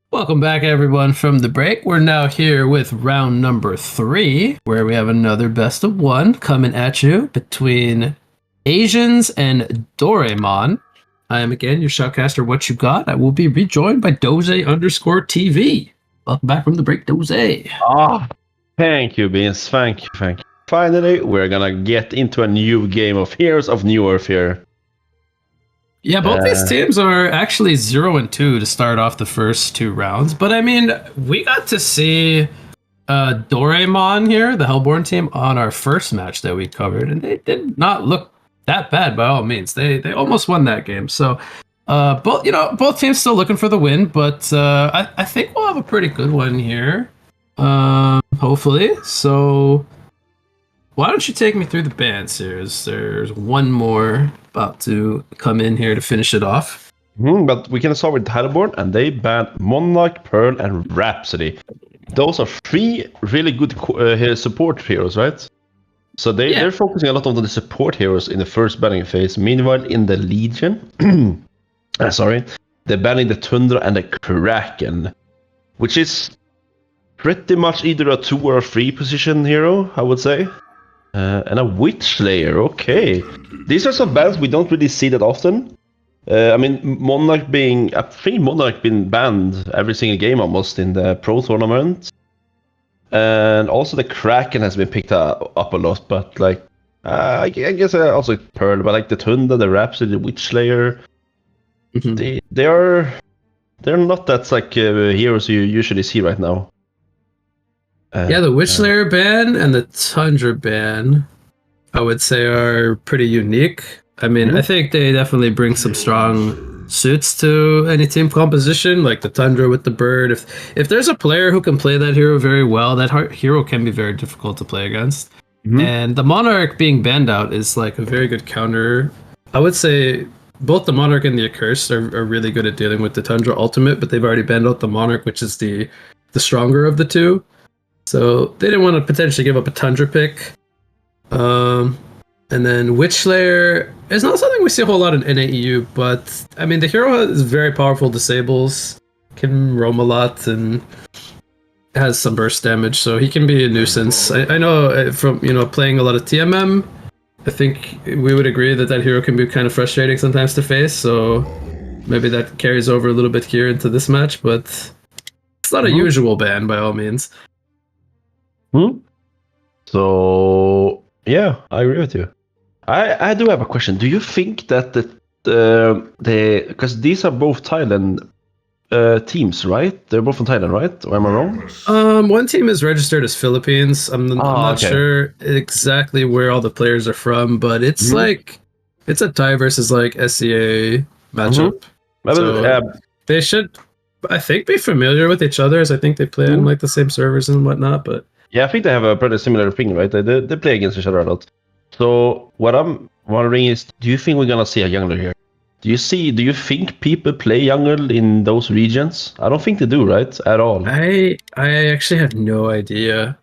Welcome back, everyone, from the break. We're now here with round number 3, where we have another best of 1 coming at you between Asians and Doraemon. I am again your shoutcaster. What you got? I will be rejoined by Doze_TV. Welcome back from the break, Doze. Thank you, Beans. Thank you. Finally, we're gonna get into a new game of Heroes of Newerth here. Yeah, both these teams are actually 0-2 to start off the first 2 rounds. But I mean, we got to see Doraemon here, the Hellborn team, on our first match that we covered, and they did not look that bad by all means. They almost won that game. So both teams still looking for the win, but I think we'll have a pretty good one here. Hopefully. So why don't you take me through the bans here? There's one more about to come in here to finish it off. But we can start with Hellborn, and they banned Monarch, Pearl, and Rhapsody. Those are 3 really good support heroes, right? So they're focusing a lot on the support heroes in the first banning phase. Meanwhile, in the Legion, they're banning the Tundra and the Kraken, which is pretty much either a 2 or a 3 position hero, I would say. And a Witch Slayer, okay. These are some bans we don't really see that often. I mean, Monarch being banned every single game almost in the Pro Tournament. And also the Kraken has been picked up a lot, but like, I guess also Pearl, but like the Tunda, the Rhapsody, the Witch Slayer, they're not that like heroes you usually see right now. The Witch Slayer ban and the Tundra ban, I would say, are pretty unique. I mean, I think they definitely bring some strong suits to any team composition, like the Tundra with the bird. If there's a player who can play that hero very well, that hero can be very difficult to play against. And the Monarch being banned out is like a very good counter. I would say both the Monarch and the Accursed are really good at dealing with the Tundra ultimate, but they've already banned out the Monarch, which is the stronger of the 2. So they didn't want to potentially give up a Tundra pick. And then Witch Slayer is not something we see a whole lot in NAEU, but I mean, the hero has very powerful disables, can roam a lot, and has some burst damage, so he can be a nuisance. I know from playing a lot of TMM, I think we would agree that hero can be kind of frustrating sometimes to face, so maybe that carries over a little bit here into this match, but it's not a usual ban by all means. So yeah, I agree with you. I do have a question. Do you think that because these are both Thailand teams, right? They're both from Thailand, right? Or am I wrong? One team is registered as Philippines. I'm not sure exactly where all the players are from, but it's like it's a Thai versus like SCA matchup. So they should, I think, be familiar with each other, as I think they play on like the same servers and whatnot. But yeah, I think they have a pretty similar thing, right? They play against each other a lot. So what I'm wondering is, do you think we're gonna see a jungler here? Do you think people play jungle in those regions? I don't think they do, right? At all. I actually have no idea.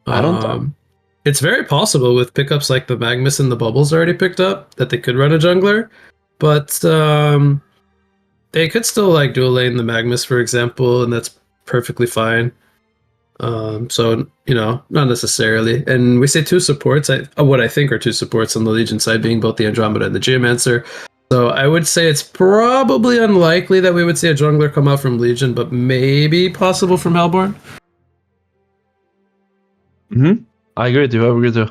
I don't. It's very possible with pickups like the Magnus and the Bubbles already picked up that they could run a jungler, but they could still like dual lane the Magnus, for example, and that's perfectly fine. So not necessarily. And we say 2 supports. What I think are 2 supports on the Legion side, being both the Andromeda and the Geomancer. So I would say it's probably unlikely that we would see a jungler come out from Legion, but maybe possible from Hellborn. I agree with you.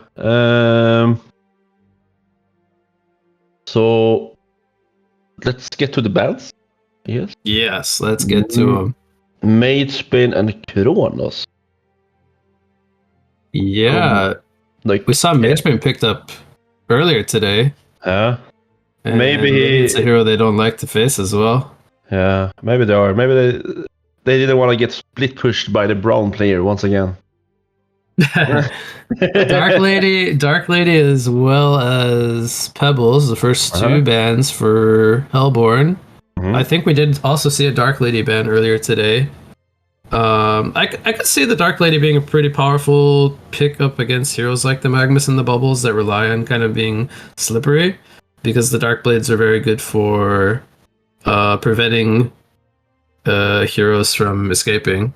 So let's get to the bans. Yes, let's get to them. Magebane and Kronos. Yeah, we saw Magebane picked up earlier today. Yeah. Maybe it's a hero they don't like to face as well. Yeah, maybe they are. Maybe they didn't want to get split pushed by the brown player once again. Dark Lady, as well as Pebbles, the first 2 bans for Hellborn. I think we did also see a Dark Lady ban earlier today. I could see the Dark Lady being a pretty powerful pickup against heroes like the Magnus and the Bubbles that rely on kind of being slippery, because the Dark Blades are very good for preventing heroes from escaping.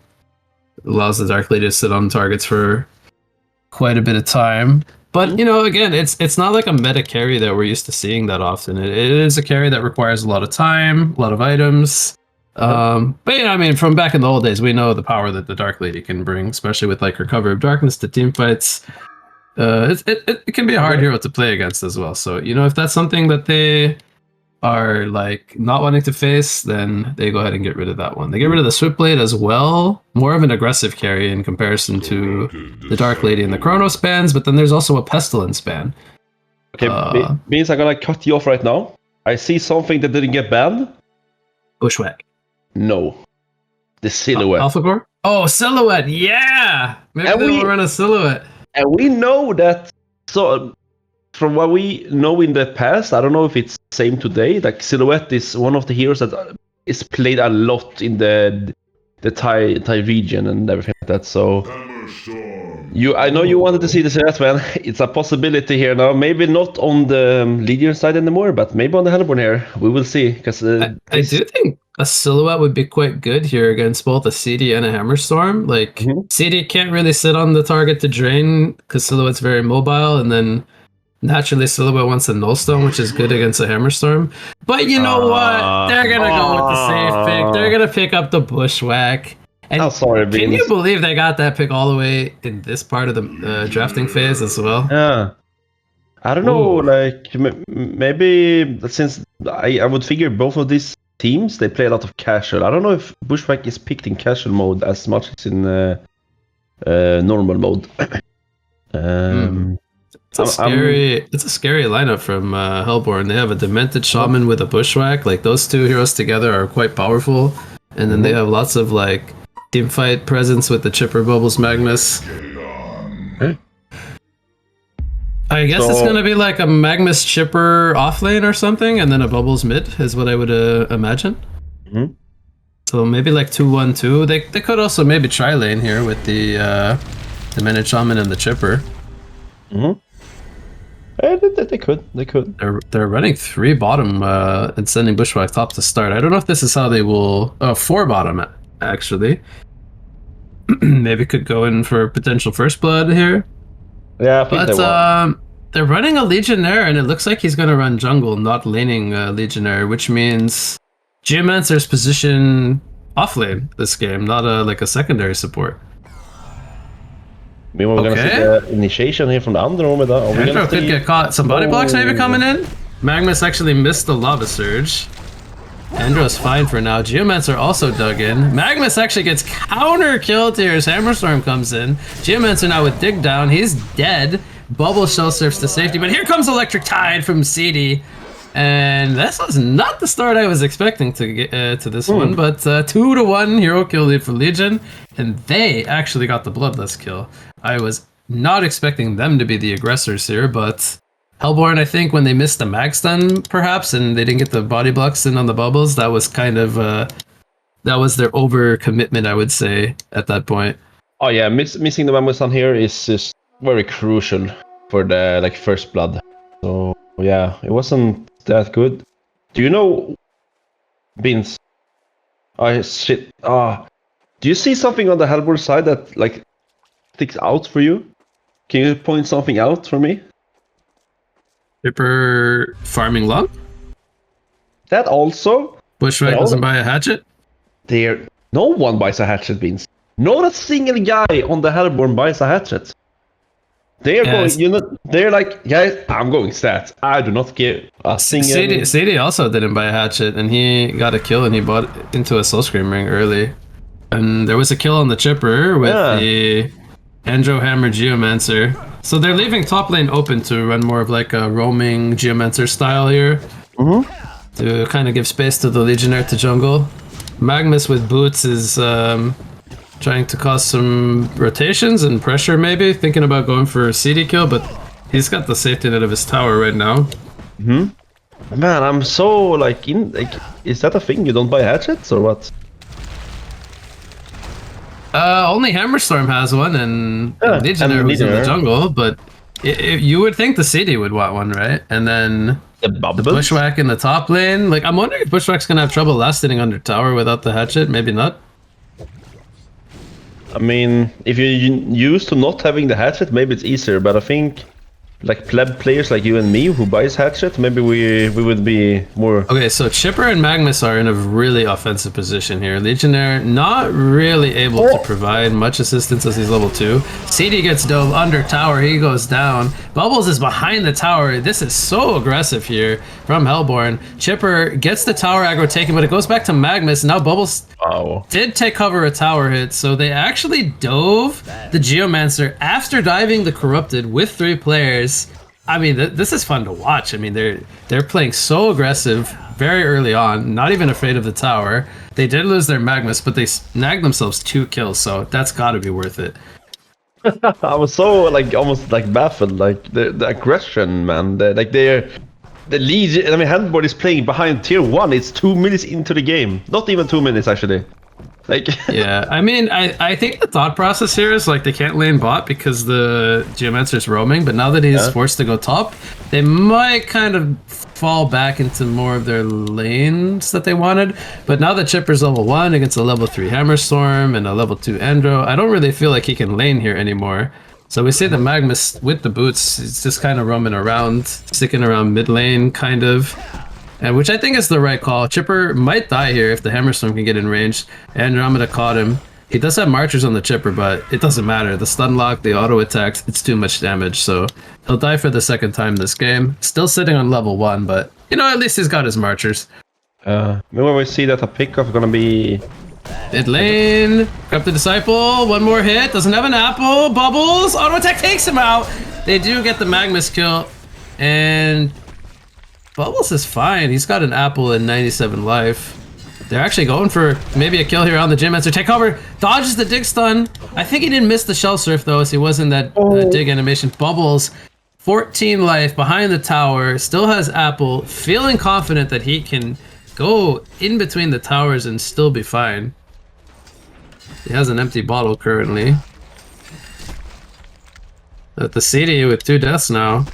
Allows the Dark Lady to sit on targets for quite a bit of time. But, you know, again, it's not like a meta carry that we're used to seeing that often. It is a carry that requires a lot of time, a lot of items. But, you know, I mean, from back in the old days, we know the power that the Dark Lady can bring, especially with, like, her Cover of Darkness to team fights. It can be a hard hero to play against as well. So, you know, if that's something that they are like not wanting to face, then they go ahead and get rid of that one. They get rid of the Swiftblade as well, more of an aggressive carry in comparison to the Dark Lady and the Chronos bans, but then there's also a Pestilence ban. Okay, means I'm gonna cut you off right now. I see something that didn't get banned. Bushwhack. No. The Silhouette. Alpha Core? Oh, Silhouette, yeah! Maybe they'll run a Silhouette. And we know that, so from what we know in the past, I don't know if it's the same today, like Silhouette is one of the heroes that is played a lot in the Thai region and everything like that. So I know you wanted to see the Silhouette, man. It's a possibility here now. Maybe not on the Legion side anymore, but maybe on the Hellborn here. We will see. Because I do think a Silhouette would be quite good here against both a CD and a Hammerstorm. Like, CD can't really sit on the target to drain because Silhouette's very mobile, and then naturally Silhouette wants a Nullstone, which is good against a Hammerstorm. But you know what? They're going to go with the safe pick. They're going to pick up the Bushwhack. And can you believe they got that pick all the way in this part of the drafting phase as well? Yeah. I don't know, like, maybe since I would figure both of these teams, they play a lot of casual. I don't know if Bushwhack is picked in casual mode as much as in normal mode. It's a scary lineup from Hellborn. They have a Demented Shaman with a Bushwhack. Like, those two heroes together are quite powerful. And then they have lots of, like, teamfight presence with the Chipper Bubbles Magnus. I guess it's going to be like a Magnus Chipper off lane or something, and then a Bubbles mid is what I would imagine. So maybe like 2-1-2. They could also maybe try lane here with the Demented Shaman and the Chipper. They could. They're running 3 bottom and sending Bushwhack top to start. I don't know if this is how they will... 4 bottom, actually. Maybe could go in for potential first blood here. Yeah, I think they will. They're running a Legionnaire, and it looks like he's going to run jungle, not laning Legionnaire, which means Geomancer's position off lane this game, not like a secondary support. Meanwhile, we're gonna see the initiation here from the Underarm with that. Andro could get caught. Some body blocks maybe coming in. Magnus actually missed the Lava Surge. Andro's fine for now. Geomancer also dug in. Magnus actually gets counter killed here as Hammerstorm comes in. Geomancer now with dig down. He's dead. Bubble shell surfs to safety, but here comes Electric Tide from CD. And this was not the start I was expecting to get to this one, but 2-1 hero kill lead for Legion, and they actually got the Bloodlust kill. I was not expecting them to be the aggressors here, but Hellborn, I think when they missed the mag stun, perhaps, and they didn't get the body blocks in on the bubbles, that was kind of that was their overcommitment, I would say, at that point. Oh yeah, missing the mag stun here is just very crucial for the first blood. So yeah, it wasn't that good. Do you know, Beans? Oh shit! Do you see something on the Hellborn side that sticks out for you? Can you point something out for me? Chipper farming lump? That also. Bushwhack doesn't buy a hatchet? No one buys a hatchet, Beans. Not a single guy on the Hellborn buys a hatchet. They're going, they're like, guys, I'm going stats. I do not give a single... CD also didn't buy a hatchet, and he got a kill, and he bought into a Soul Scream ring early. And there was a kill on the Chipper with the Andro Hammer Geomancer. So they're leaving top lane open to run more of like a roaming Geomancer style here. To kind of give space to the Legionnaire to jungle. Magnus with boots is trying to cause some rotations and pressure maybe, thinking about going for a CD kill, but he's got the safety net of his tower right now. Man, I'm so is that a thing? You don't buy hatchets or what? Only Hammerstorm has one, and Legionnaire who's in the jungle, but you would think the CD would want one, right? And then The The Bushwhack in the top lane. Like, I'm wondering if Bushwhack's gonna have trouble last hitting under tower without the hatchet. Maybe not. I mean, if you're used to not having the hatchet, maybe it's easier. But I think, like pleb players like you and me who buys hatchet, maybe we would be more. Okay, so Chipper and Magnus are in a really offensive position here. Legionnaire not really able to provide much assistance as he's level 2. CD gets dove under tower, he goes down. Bubbles is behind the tower. This is so aggressive here from Hellborn. Chipper gets the tower aggro taken, but it goes back to Magnus. Now Bubbles did take cover a tower hit, so they actually dove the Geomancer after diving the Corrupted with 3 players. I mean, this is fun to watch. I mean, they're playing so aggressive very early on, not even afraid of the tower. They did lose their Magnus, but they snagged themselves 2 kills, so that's got to be worth it. I was so like almost like baffled, like the aggression, man. The Legion. I mean, Handboard is playing behind tier 1. It's 2 minutes into the game, not even 2 minutes actually. Like yeah, I mean, I think the thought process here is like they can't lane bot because the Geomancer is roaming, but now that he's forced to go top, they might kind of fall back into more of their lanes that they wanted. But now that Chipper's level 1 against a level 3 Hammerstorm and a level 2 Andro, I don't really feel like he can lane here anymore. So we see the Magnus with the boots, it's just kind of roaming around, sticking around mid lane, kind of. And which I think is the right call. Chipper might die here if the Hammerstorm can get in range. Andromeda caught him. He does have marchers on the Chipper, but it doesn't matter. The stun lock, the auto attacks, it's too much damage. So he'll die for the 2nd time this game. Still sitting on level 1, but you know, at least he's got his marchers. Maybe we see that a pickup is gonna be mid lane. Grab the Disciple. 1 more hit. Doesn't have an apple. Bubbles. Auto attack takes him out. They do get the Magnus kill. And Bubbles is fine. He's got an apple and 97 life. They're actually going for maybe a kill here on the Geomancer. Take cover. Dodges the dig stun. I think he didn't miss the shell surf though, as he was in that dig animation. Bubbles, 14 life behind the tower. Still has apple. Feeling confident that he can go in between the towers and still be fine. He has an empty bottle currently. At the CD with 2 deaths now.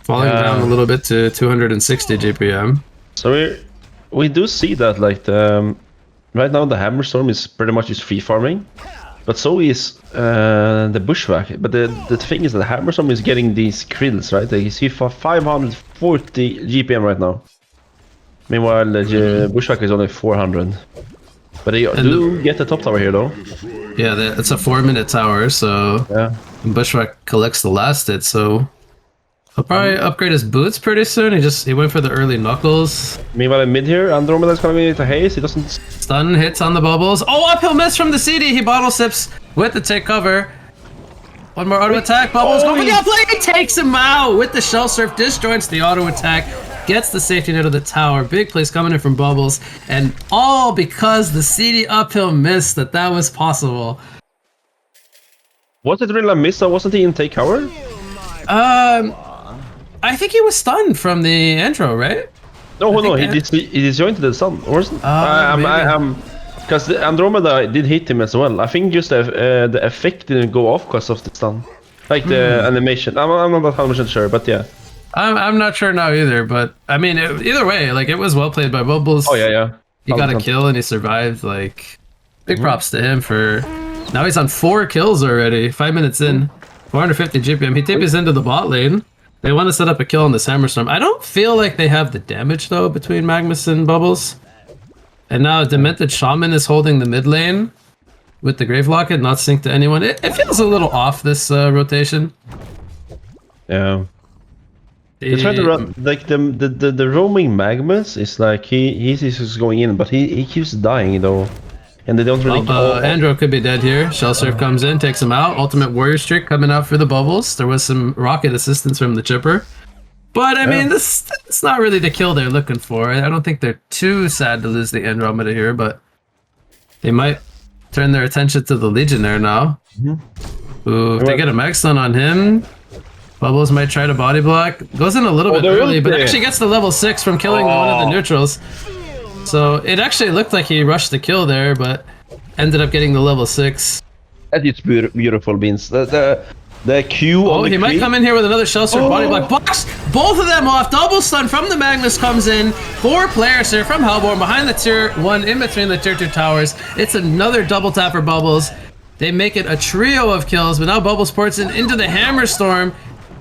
Falling down a little bit to 260 GPM. So we do see that like the right now the Hammerstorm is pretty much just free farming, but so is the Bushwhack. But the thing is that the Hammerstorm is getting these krills, right? They see for 540 GPM right now. Meanwhile, the Bushwhack is only 400. But they do get the top tower here though. Yeah, it's a 4-minute tower, so Bushwhack collects the last hit, so he'll probably upgrade his boots pretty soon. He went for the early knuckles. Meanwhile, in mid here, Andromeda's coming into haste. He doesn't stun hits on the Bubbles. Oh, uphill miss from the CD. He bottle sips with the take cover. 1 more auto attack. Bubbles going for the outplay. He takes him out with the shell surf. Disjoints the auto attack. Gets the safety net of the tower. Big plays coming in from Bubbles, and all because the CD uphill missed that was possible. Was it really a miss, or wasn't he in take cover? I think he was stunned from the intro, right? No, he disjointed the stun, wasn't? Because Andromeda did hit him as well. I think just the effect didn't go off because of the stun, like the animation. I'm not 100% sure, but yeah. I'm not sure now either, but I mean, either way, like it was well played by Bubbles. Oh yeah. He got a kill and he survived. Like, big props to him for. Now he's on 4 kills already. 5 minutes in, 450 GPM. He TP's into the bot lane. They want to set up a kill on this Hammerstorm. I don't feel like they have the damage though between Magnus and Bubbles. And now Demented Shaman is holding the mid lane with the Grave Locket, not synced to anyone. It feels a little off this rotation. Yeah. They try to run like the roaming Magnus is like he's just going in, but he keeps dying though, and they don't really. Andro could be dead here. Shell Surf comes in, takes him out. Ultimate Warrior Streak coming out for the Bubbles. There was some rocket assistance from the Chipper, but I mean it's not really the kill they're looking for. I don't think they're too sad to lose the Andromeda here, but they might turn their attention to the Legionnaire now. Ooh, if they get a Mag Stun on him. Bubbles might try to body block. Goes in a little bit early, but actually gets the level 6 from killing one of the neutrals. So it actually looked like he rushed the kill there, but ended up getting the level 6. That is beautiful, Beans. The Q Oh, on the he might creep. come in here with another shell sword body block. Box both of them off. Double stun from the Magnus comes in. 4 players here from Hellborn behind the tier 1, in between the tier 2 towers. It's another double tap for Bubbles. They make it a trio of kills, but now Bubbles ports in into the Hammer Storm.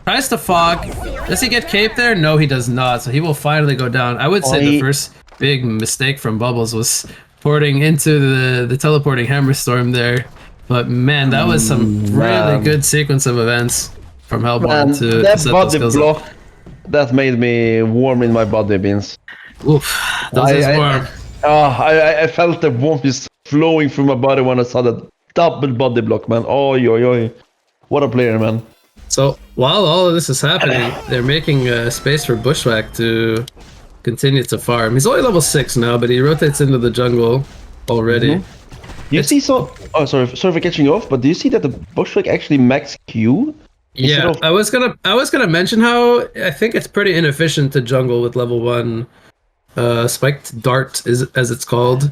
Tries to FoC. Does he get cape there? No, he does not. So he will finally go down. I would say the first big mistake from Bubbles was porting into the teleporting Hammer Storm there. But man, that was some really good sequence of events from Hellborn to that set body those kills block, up. that made me warm in my body, Beans. Oof, those is warm. I felt the warmth just flowing through my body when I saw that double body block, man. Oi, oi, oi. What a player, man. So while all of this is happening, they're making space for Bushwhack to continue to farm. He's only level 6 now, but he rotates into the jungle already. You see, oh, sorry for catching you off, but do you see that the Bushwhack actually max Q? Yeah, I was gonna mention how I think it's pretty inefficient to jungle with level 1 spiked dart, as it's called.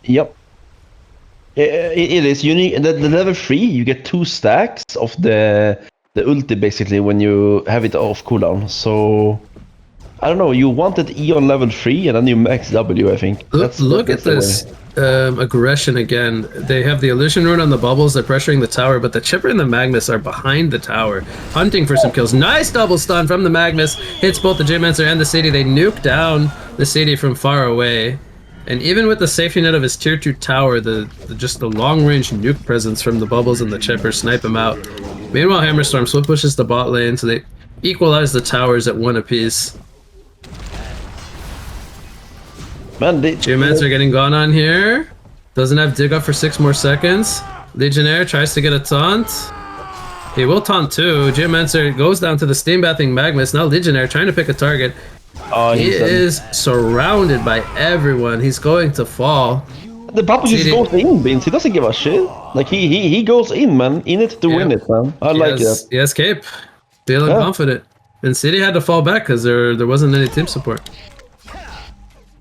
Yep. It is unique. The level 3, you get 2 stacks of the ulti basically when you have it off cooldown. So I don't know. You wanted E on level 3 and then you max W. I think. Look at this aggression again. They have the illusion rune on the Bubbles. They're pressuring the tower, but the Chipper and the Magnus are behind the tower, hunting for some kills. Nice double stun from the Magnus. Hits both the Geomancer and the CD. They nuke down the CD from far away. And even with the safety net of his tier 2 tower, just the long-range nuke presence from the Bubbles and the Chipper snipe him out. Meanwhile, Hammerstorm swift pushes the bot lane, so they equalize the towers at 1 apiece. Man, Geomancer getting gone on here. Doesn't have dig up for 6 more seconds. Legionnaire tries to get a taunt. He will taunt too. Geomancer goes down to the steam bathing Magnus. Now Legionnaire trying to pick a target. He is surrounded by everyone. He's going to fall. The Papa just goes in, Beans. He doesn't give a shit. Like he goes in, man. In it to win it, man. I like that. Yes, Cape. Feeling confident. And City had to fall back because there wasn't any team support.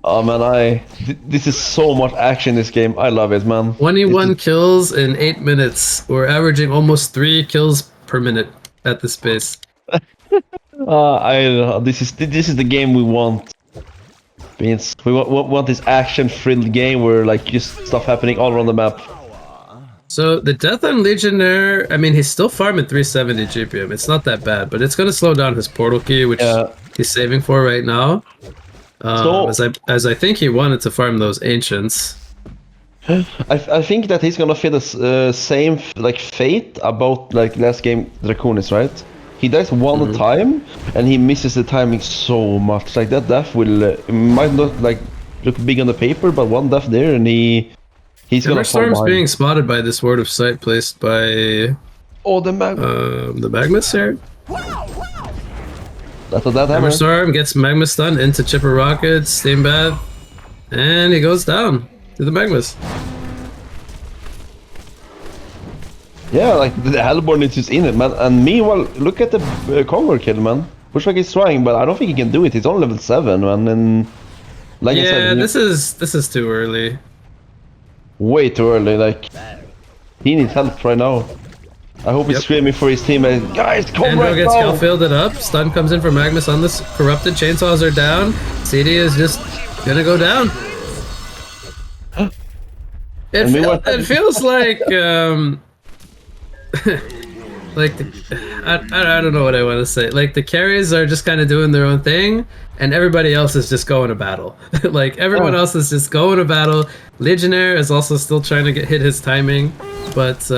Oh man, this is so much action in this game. I love it, man. 21 kills in 8 minutes. We're averaging almost 3 kills per minute at this pace. This is the game we want. Beans. We want this action-filled game where like just stuff happening all around the map. So the death on Legionnaire, I mean, he's still farming 370 GPM. It's not that bad, but it's going to slow down his portal key, which he's saving for right now. As I think he wanted to farm those ancients. I think that he's gonna feel the same like fate about like last game Draconis, right? He dies one time and he misses the timing so much. Like that death will might not like look big on the paper, but one death there and he's gonna fall Storm's behind. being spotted by this ward of sight placed by the Magnus here. That's what that happened. Storm gets Magnus stun into Chipper Rocket, Steam Bath, and he goes down to the Magnus. Yeah, like the Hellborn is just in it, man. And meanwhile, look at the Conquer kill, man. Bushwhack is trying, but I don't think he can do it. He's on level 7, man. And like I said, this is too early. Way too early. Like he needs help right now. I hope he's screaming for his teammates. Guys, come Andro right gets now! fielded up. Stun comes in for Magnus on this corrupted. Chainsaws are down. CD is just gonna go down. It feels like like I don't know what I want to say. Like the carries are just kind of doing their own thing, and everybody else is just going to battle. Like everyone else is just going to battle. Legionnaire is also still trying to hit his timing, but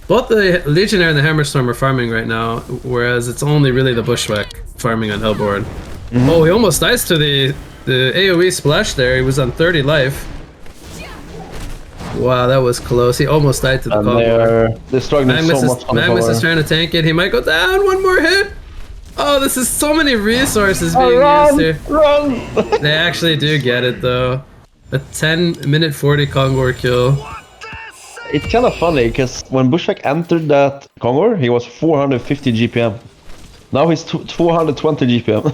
both the Legionnaire and the Hammerstorm are farming right now, whereas it's only really the Bushwhack farming on Hellborn. Oh, he almost dies to the AoE splash there. He was on 30 life. Wow, that was close. He almost died to the combo. They're struggling so much. Magnus is trying to tank it. He might go down. One more hit. Oh, this is so many resources being used here. Run! They actually do get it though. A 10-minute 40 Kongor kill. It's kind of funny because when Bushwhack entered that Kongor, he was 450 GPM. Now he's 420 GPM.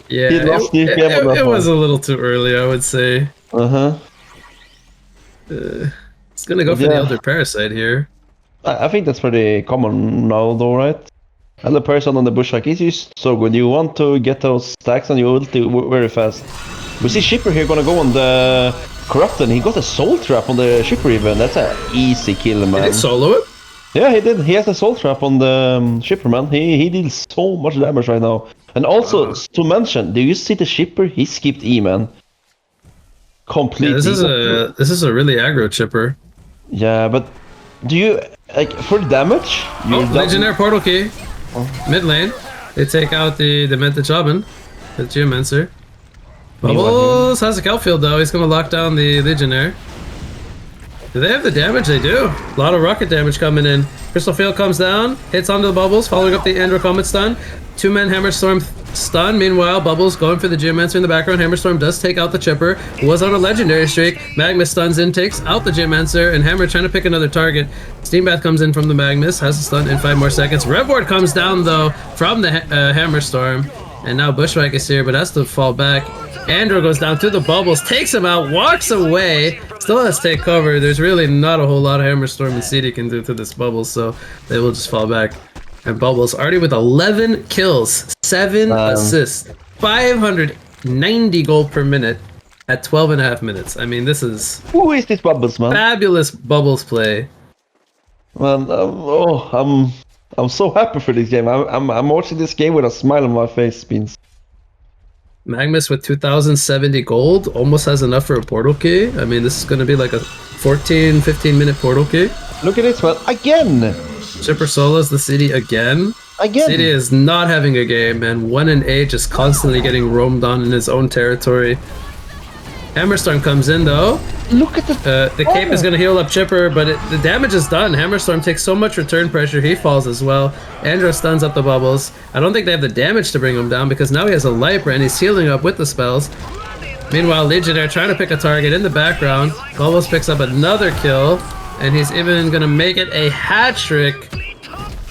Yeah, he lost GPM on that it was a little too early, I would say. Uh-huh. It's gonna go for the Elder Parasite here. I think that's pretty common now, though, right? And the person on the bushwhack is just so good. You want to get those stacks on your ulti very fast. We see Shipper here gonna go on the Corrupted. He got a soul trap on the Shipper even. That's an easy kill, man. Did he solo it? Yeah, he did. He has a soul trap on the Shipper, man. He deals so much damage right now. And also, to mention, do you see the Shipper? He skipped E, man. Completely. Yeah, this is a really aggro chipper. Yeah, but do you like for damage? Legionnaire portal key. Mid lane. They take out the Demented Shaman, the Geomancer. Bubbles has a Kelfield though. He's gonna lock down the Legionnaire. Do they have the damage? They do. A lot of rocket damage coming in. Crystal Field comes down, hits onto the Bubbles, following up the Andro Comet stun. 2-man Hammerstorm stun. Meanwhile, Bubbles going for the Geomancer in the background. Hammerstorm does take out the Chipper, who was on a legendary streak. Magnus stuns in, takes out the Geomancer, and Hammer trying to pick another target. Steambath comes in from the Magnus, has a stun in 5 more seconds. Revward comes down though from the Hammerstorm, and now Bushwhack is here, but has to fall back. Andro goes down to the Bubbles, takes him out, walks away, still has to take cover. There's really not a whole lot of Hammerstorm and CD can do to this Bubbles, so they will just fall back. And Bubbles already with 11 kills, 7 assists, 590 gold per minute at 12.5 minutes. I mean, this is... Who is this Bubbles, man? Fabulous Bubbles play. Man, I'm so happy for this game. I'm watching this game with a smile on my face, Beans. Magnus with 2,070 gold almost has enough for a portal key. I mean, this is going to be like a 15 minute portal key. Look at this one again. Chipper solos the city again. City is not having a game, and 1 and 8 just constantly getting roamed on in his own territory. Hammerstorm comes in though. Look at the cape is going to heal up Chipper, but the damage is done. Hammerstorm takes so much return pressure, he falls as well. Andro stuns up the Bubbles. I don't think they have the damage to bring him down because now he has a Liper and he's healing up with the spells. Meanwhile, Legionnaire trying to pick a target in the background. Bubbles picks up another kill, and he's even going to make it a hat trick.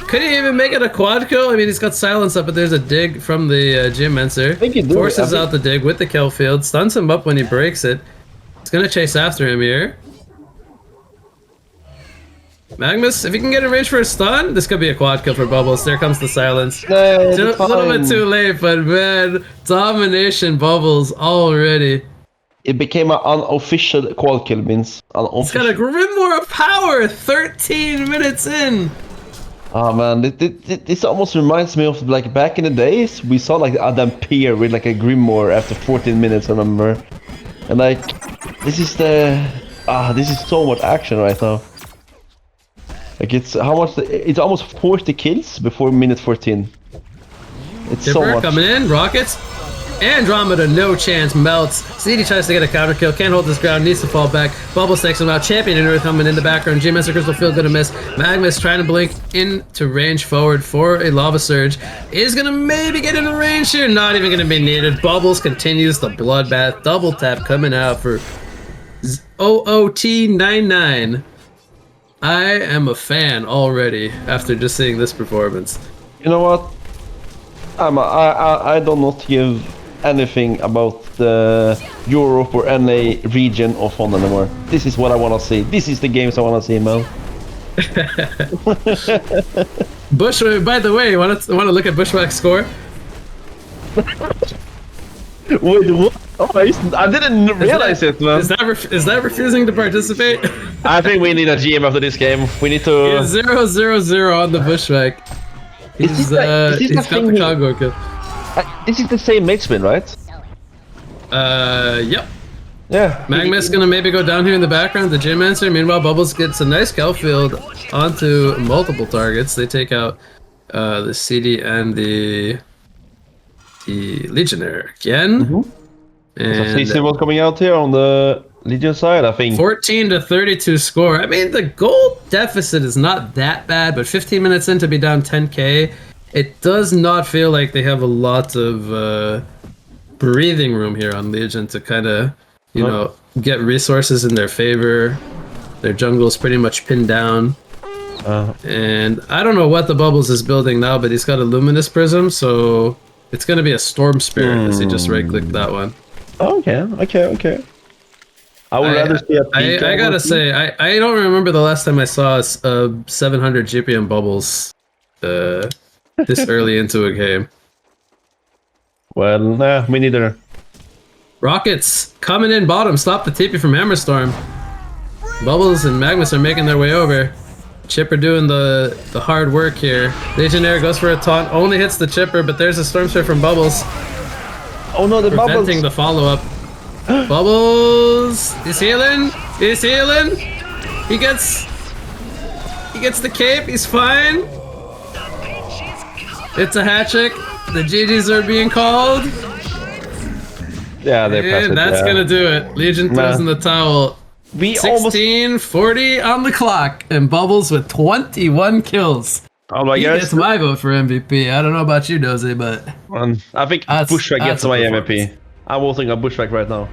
Could he even make it a quad kill? I mean, he's got silence up, but there's a dig from the Geomancer. Forces out the dig with the Kelfield, stuns him up when he breaks it. He's gonna chase after him here. Magnus, if he can get in range for a stun, this could be a quad kill for Bubbles. There comes the silence. No, a little bit too late, but man, domination Bubbles already. It became an unofficial quad kill, Beans. It's got a Grimoire of Power 13 minutes in. Oh man, this almost reminds me of like back in the days we saw like Adam Peer with like a Grimoire after 14 minutes, I remember. And like, this is so much action right now. Like it's it's almost 40 kills before minute 14. It's Chipper so much. Coming in, rockets. Andromeda, no chance, melts. CD tries to get a counter kill, can't hold his ground, needs to fall back. Bubbles takes him out. Champion and Newerth coming in the background. Geomancer Crystal Field gonna miss. Magnus trying to blink into range forward for a Lava Surge. Is gonna maybe get into range here, not even gonna be needed. Bubbles continues the bloodbath. Double tap coming out for OOT99. I am a fan already after just seeing this performance. You know what? I do not give anything about the Europe or any region of HoN anymore. This is what I want to see. This is the games I want to see, man. By the way, want to look at Bushwhack's score? Wait, what? Oh, I didn't realize it, man. Is that refusing to participate? I think we need a GM after this game. We need to... He's 0-0-0 on the Bushwhack. He's got the Congo kill. This is the same mage spin, right? Yep. Yeah. Magnus gonna maybe go down here in the background, the Geomancer. Meanwhile, Bubbles gets a nice Kelfield onto multiple targets. They take out the CD and the Legionnaire again. Mm-hmm. And CC was coming out here on the Legion side, I think. 14-32 score. I mean, the gold deficit is not that bad, but 15 minutes in to be down 10k, it does not feel like they have a lot of breathing room here on Legion to kind of, you know, get resources in their favor. Their jungle is pretty much pinned down. And I don't know what the Bubbles is building now, but he's got a Luminous Prism, so it's going to be a Storm Spirit as he just right-clicked that one. Okay. I would rather see a peak. I gotta say, I don't remember the last time I saw a 700 GPM bubbles this early into a game. Well, nah, me neither. Rockets coming in bottom. Stop the TP from Hammerstorm. Bubbles and Magnus are making their way over. Chipper doing the hard work here. Legionnaire goes for a taunt. Only hits the Chipper, but there's a Storm Sphere from Bubbles. Oh no, the preventing Bubbles! The follow-up. Bubbles! He's healing! He's healing! He gets the cape, he's fine! It's a hat trick. The GGs are being called. Yeah, they passed it. And that's gonna do it. Legion throws in the towel. We 16:40 on the clock, and Bubbles with 21 kills. Oh my gosh. That's my vote for MVP. I don't know about you, Dozy, but I think Bushwhack gets my MVP. I'm voting on Bushwhack right now.